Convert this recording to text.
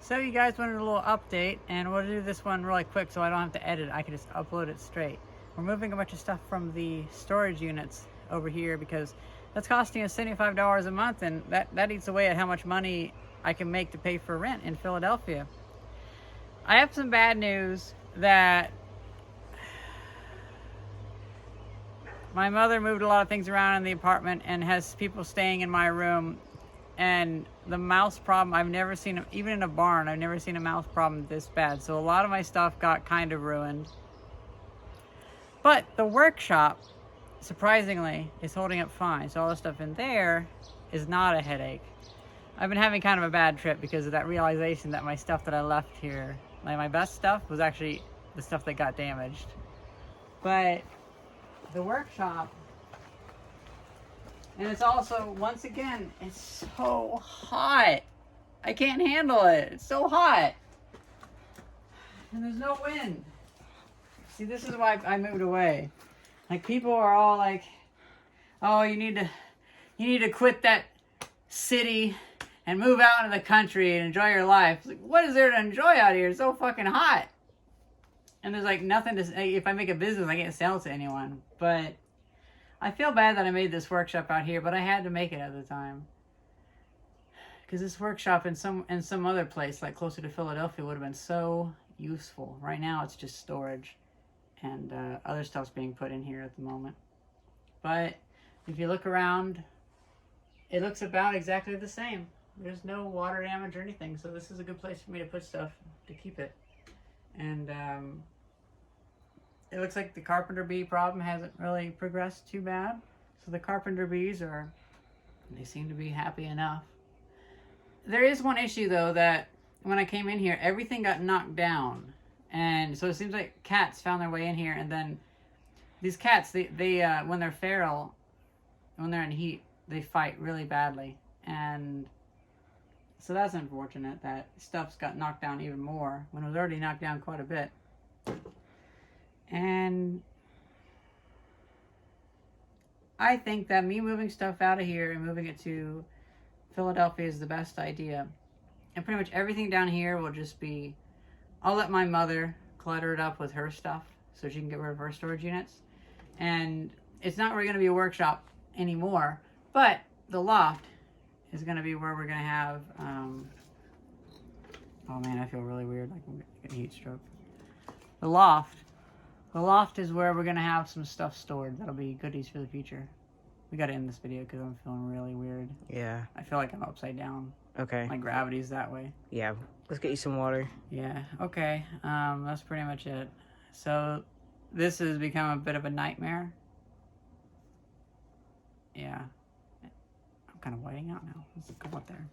So you guys wanted a little update, and we'll do this one really quick so I don't have to edit. I can just upload it straight. We're moving a bunch of stuff from the storage units over here because that's costing us $75 a month, and that eats away at how much money I can make to pay for rent in Philadelphia. I have some bad news that my mother moved a lot of things around in the apartment and has people staying in my room. And the mouse problem, I've never seen, even in a barn, I've never seen a mouse problem this bad. So a lot of my stuff got kind of ruined. But the workshop, surprisingly, is holding up fine. So all the stuff in there is not a headache. I've been having kind of a bad trip because of that realization that my stuff that I left here, like my best stuff, was actually the stuff that got damaged. But the workshop, and it's also, once again, it's so hot. I can't handle it. It's so hot. And there's no wind. See, this is why I moved away. Like, people are all like, oh, you need to quit that city and move out into the country and enjoy your life. It's like, what is there to enjoy out here? It's so fucking hot. And there's like nothing to say. If I make a business, I can't sell it to anyone. But I feel bad that I made this workshop out here, but I had to make it at the time. Because this workshop in some other place, like closer to Philadelphia, would have been so useful. Right now, it's just storage, and other stuff's being put in here at the moment. But if you look around, it looks about exactly the same. There's no water damage or anything, so this is a good place for me to put stuff to keep it. And it looks like the carpenter bee problem hasn't really progressed too bad. So the carpenter bees they seem to be happy enough. There is one issue though, that when I came in here, everything got knocked down. And so it seems like cats found their way in here, and then these cats, they when they're feral, when they're in heat, they fight really badly. And so that's unfortunate that stuff's got knocked down even more when it was already knocked down quite a bit. And I think that me moving stuff out of here and moving it to Philadelphia is the best idea. And pretty much everything down here will just be, I'll let my mother clutter it up with her stuff so she can get rid of her storage units. And it's not really going to be a workshop anymore, but the loft is going to be where we're going to have, oh man, I feel really weird, like I'm getting a heat stroke. The loft is where we're going to have some stuff stored. That'll be goodies for the future. We got to end this video because I'm feeling really weird. Yeah. I feel like I'm upside down. Okay. My gravity's that way. Yeah. Let's get you some water. Yeah. Okay. That's pretty much it. So this has become a bit of a nightmare. Yeah. I'm kind of whiting out now. Let's go up there.